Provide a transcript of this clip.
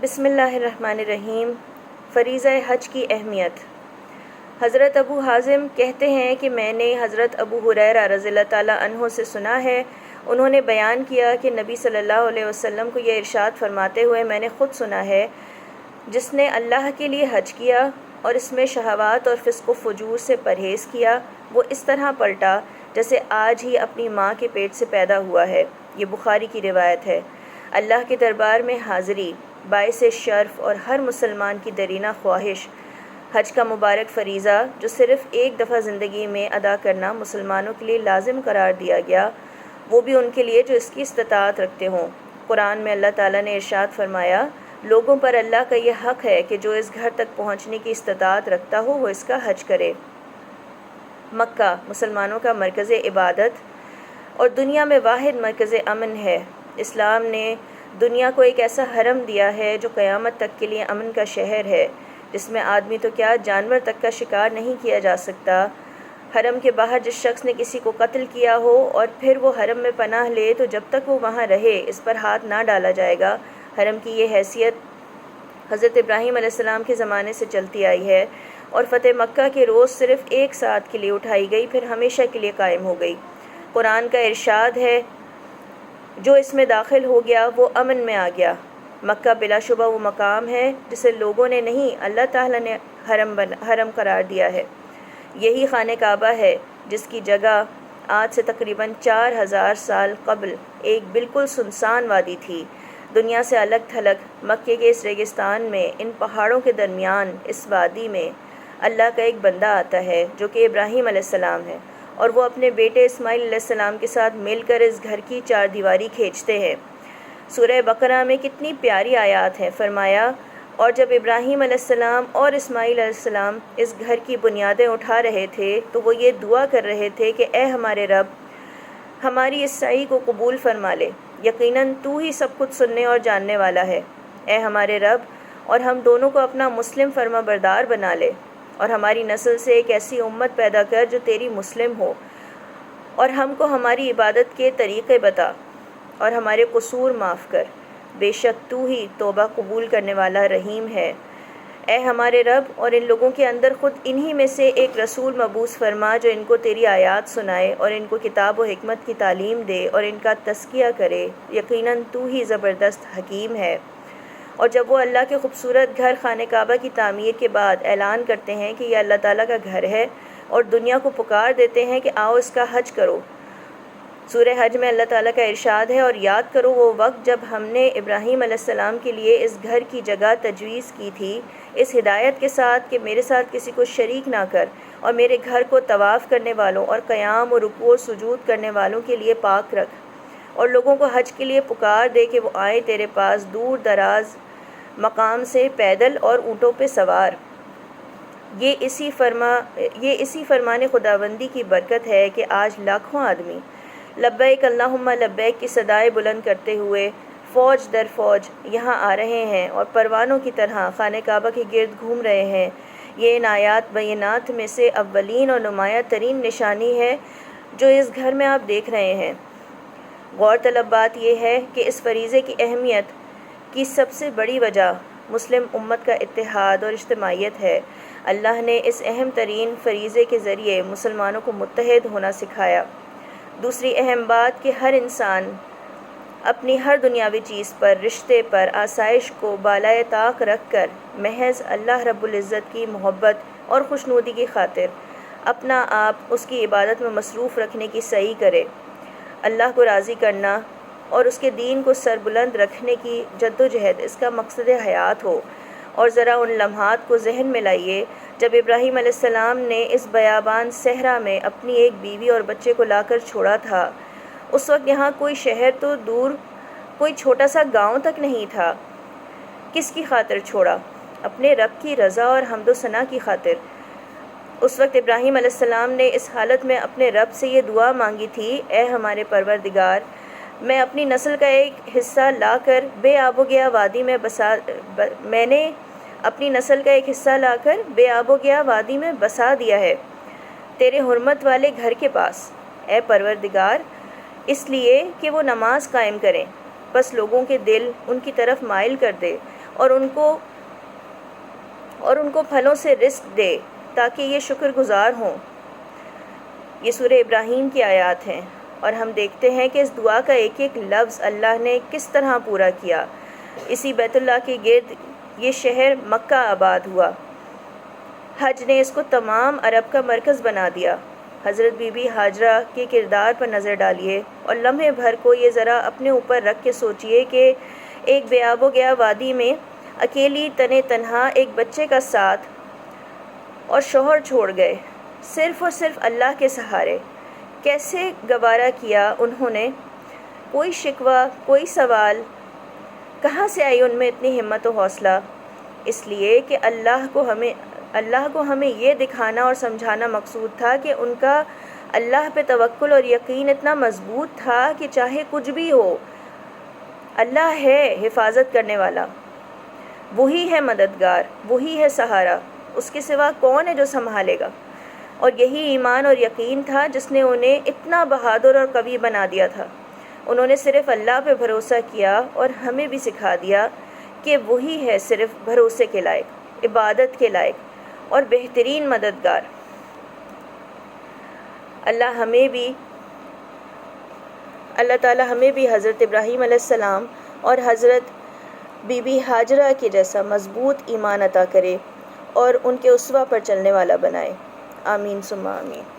بسم اللہ الرحمن الرحیم۔ فریضہ حج کی اہمیت۔ حضرت ابو حازم کہتے ہیں کہ میں نے حضرت ابو ہریرہ رضی اللہ تعالیٰ عنہ سے سنا ہے، انہوں نے بیان کیا کہ نبی صلی اللہ علیہ وسلم کو یہ ارشاد فرماتے ہوئے میں نے خود سنا ہے، جس نے اللہ کے لیے حج کیا اور اس میں شہوات اور فسق و فجور سے پرہیز کیا، وہ اس طرح پلٹا جیسے آج ہی اپنی ماں کے پیٹ سے پیدا ہوا ہے۔ یہ بخاری کی روایت ہے۔ اللہ کے دربار میں حاضری باعث شرف اور ہر مسلمان کی درینہ خواہش، حج کا مبارک فریضہ جو صرف ایک دفعہ زندگی میں ادا کرنا مسلمانوں کے لیے لازم قرار دیا گیا، وہ بھی ان کے لیے جو اس کی استطاعت رکھتے ہوں۔ قرآن میں اللہ تعالیٰ نے ارشاد فرمایا، لوگوں پر اللہ کا یہ حق ہے کہ جو اس گھر تک پہنچنے کی استطاعت رکھتا ہو وہ اس کا حج کرے۔ مکہ مسلمانوں کا مرکز عبادت اور دنیا میں واحد مرکز امن ہے۔ اسلام نے دنیا کو ایک ایسا حرم دیا ہے جو قیامت تک کے لیے امن کا شہر ہے، جس میں آدمی تو کیا جانور تک کا شکار نہیں کیا جا سکتا۔ حرم کے باہر جس شخص نے کسی کو قتل کیا ہو اور پھر وہ حرم میں پناہ لے تو جب تک وہ وہاں رہے اس پر ہاتھ نہ ڈالا جائے گا۔ حرم کی یہ حیثیت حضرت ابراہیم علیہ السلام کے زمانے سے چلتی آئی ہے اور فتح مکہ کے روز صرف ایک ساعت کے لیے اٹھائی گئی، پھر ہمیشہ کے لیے قائم ہو گئی۔ قرآن کا ارشاد ہے، جو اس میں داخل ہو گیا وہ امن میں آ گیا۔ مکہ بلا شبہ وہ مقام ہے جسے لوگوں نے نہیں اللہ تعالیٰ نے حرم قرار دیا ہے۔ یہی خانہ کعبہ ہے جس کی جگہ آج سے تقریباً 4000 سال قبل ایک بالکل سنسان وادی تھی۔ دنیا سے الگ تھلگ مکے کے اس ریگستان میں، ان پہاڑوں کے درمیان اس وادی میں اللہ کا ایک بندہ آتا ہے جو کہ ابراہیم علیہ السلام ہے، اور وہ اپنے بیٹے اسماعیل علیہ السلام کے ساتھ مل کر اس گھر کی چار دیواری کھینچتے ہیں۔ سورہ بقرہ میں کتنی پیاری آیات ہیں۔ فرمایا، اور جب ابراہیم علیہ السلام اور اسماعیل علیہ السلام اس گھر کی بنیادیں اٹھا رہے تھے تو وہ یہ دعا کر رہے تھے کہ اے ہمارے رب، ہماری اس سعی کو قبول فرما لے، یقیناً تو ہی سب کچھ سننے اور جاننے والا ہے۔ اے ہمارے رب، اور ہم دونوں کو اپنا مسلم فرما بردار بنا لے، اور ہماری نسل سے ایک ایسی امت پیدا کر جو تیری مسلم ہو، اور ہم کو ہماری عبادت کے طریقے بتا اور ہمارے قصور معاف کر، بے شک تو ہی توبہ قبول کرنے والا رحیم ہے۔ اے ہمارے رب، اور ان لوگوں کے اندر خود انہی میں سے ایک رسول مبعوث فرما جو ان کو تیری آیات سنائے اور ان کو کتاب و حکمت کی تعلیم دے اور ان کا تزکیہ کرے، یقیناً تو ہی زبردست حکیم ہے۔ اور جب وہ اللہ کے خوبصورت گھر خانہ کعبہ کی تعمیر کے بعد اعلان کرتے ہیں کہ یہ اللہ تعالیٰ کا گھر ہے اور دنیا کو پکار دیتے ہیں کہ آؤ اس کا حج کرو، سورہ حج میں اللہ تعالیٰ کا ارشاد ہے، اور یاد کرو وہ وقت جب ہم نے ابراہیم علیہ السلام کے لیے اس گھر کی جگہ تجویز کی تھی، اس ہدایت کے ساتھ کہ میرے ساتھ کسی کو شریک نہ کر، اور میرے گھر کو طواف کرنے والوں اور قیام و رکوع و سجود کرنے والوں کے لیے پاک رکھ، اور لوگوں کو حج کے لیے پکار دے کہ وہ آئیں تیرے پاس دور دراز مقام سے پیدل اور اونٹوں پہ سوار۔ یہ اسی فرمان خداوندی کی برکت ہے کہ آج لاکھوں آدمی لبیک اللہم لبیک کی صدائے بلند کرتے ہوئے فوج در فوج یہاں آ رہے ہیں اور پروانوں کی طرح خانہ کعبہ کے گرد گھوم رہے ہیں۔ یہ ان آیات بینات میں سے اولین اور نمایاں ترین نشانی ہے جو اس گھر میں آپ دیکھ رہے ہیں۔ غور طلب بات یہ ہے کہ اس فریضے کی اہمیت کی سب سے بڑی وجہ مسلم امت کا اتحاد اور اجتماعیت ہے۔ اللہ نے اس اہم ترین فریضے کے ذریعے مسلمانوں کو متحد ہونا سکھایا۔ دوسری اہم بات کہ ہر انسان اپنی ہر دنیاوی چیز پر، رشتے پر، آسائش کو بالائے طاق رکھ کر محض اللہ رب العزت کی محبت اور خوشنودی کی خاطر اپنا آپ اس کی عبادت میں مصروف رکھنے کی سعی کرے۔ اللہ کو راضی کرنا اور اس کے دین کو سربلند رکھنے کی جدوجہد اس کا مقصد حیات ہو۔ اور ذرا ان لمحات کو ذہن میں لائیے جب ابراہیم علیہ السلام نے اس بیابان صحرا میں اپنی ایک بیوی اور بچے کو لا کر چھوڑا تھا۔ اس وقت یہاں کوئی شہر تو دور، کوئی چھوٹا سا گاؤں تک نہیں تھا۔ کس کی خاطر چھوڑا؟ اپنے رب کی رضا اور حمد و ثنا کی خاطر۔ اس وقت ابراہیم علیہ السلام نے اس حالت میں اپنے رب سے یہ دعا مانگی تھی، اے ہمارے پروردگار، میں اپنی نسل کا ایک حصہ لا کر بے آب و گیا وادی میں بسا دیا ہے تیرے حرمت والے گھر کے پاس، اے پروردگار، اس لیے کہ وہ نماز قائم کریں، بس لوگوں کے دل ان کی طرف مائل کر دے اور ان کو پھلوں سے رزق دے تاکہ یہ شکر گزار ہوں۔ یہ سورہ ابراہیم کی آیات ہیں، اور ہم دیکھتے ہیں کہ اس دعا کا ایک ایک لفظ اللہ نے کس طرح پورا کیا۔ اسی بیت اللہ کے گرد یہ شہر مکہ آباد ہوا۔ حج نے اس کو تمام عرب کا مرکز بنا دیا۔ حضرت بی بی ہاجرہ کے کردار پر نظر ڈالیے اور لمحے بھر کو یہ ذرا اپنے اوپر رکھ کے سوچئے کہ ایک بے آب و گیا وادی میں اکیلی تنہا ایک بچے کا ساتھ اور شوہر چھوڑ گئے، صرف اور صرف اللہ کے سہارے۔ کیسے گوارا کیا انہوں نے؟ کوئی شکوہ، کوئی سوال، کہاں سے آئی ان میں اتنی ہمت و حوصلہ؟ اس لیے کہ اللہ کو ہمیں یہ دکھانا اور سمجھانا مقصود تھا کہ ان کا اللہ پہ توکل اور یقین اتنا مضبوط تھا کہ چاہے کچھ بھی ہو، اللہ ہے حفاظت کرنے والا، وہی ہے مددگار، وہی ہے سہارا، اس کے سوا کون ہے جو سنبھالے گا؟ اور یہی ایمان اور یقین تھا جس نے انہیں اتنا بہادر اور قوی بنا دیا تھا۔ انہوں نے صرف اللہ پہ بھروسہ کیا اور ہمیں بھی سکھا دیا کہ وہی ہے صرف بھروسے کے لائق، عبادت کے لائق اور بہترین مددگار۔ اللہ تعالیٰ ہمیں بھی حضرت ابراہیم علیہ السلام اور حضرت بی بی ہاجرہ کے جیسا مضبوط ایمان عطا کرے اور ان کے اسوہ پر چلنے والا بنائے۔ آمین ثم آمین۔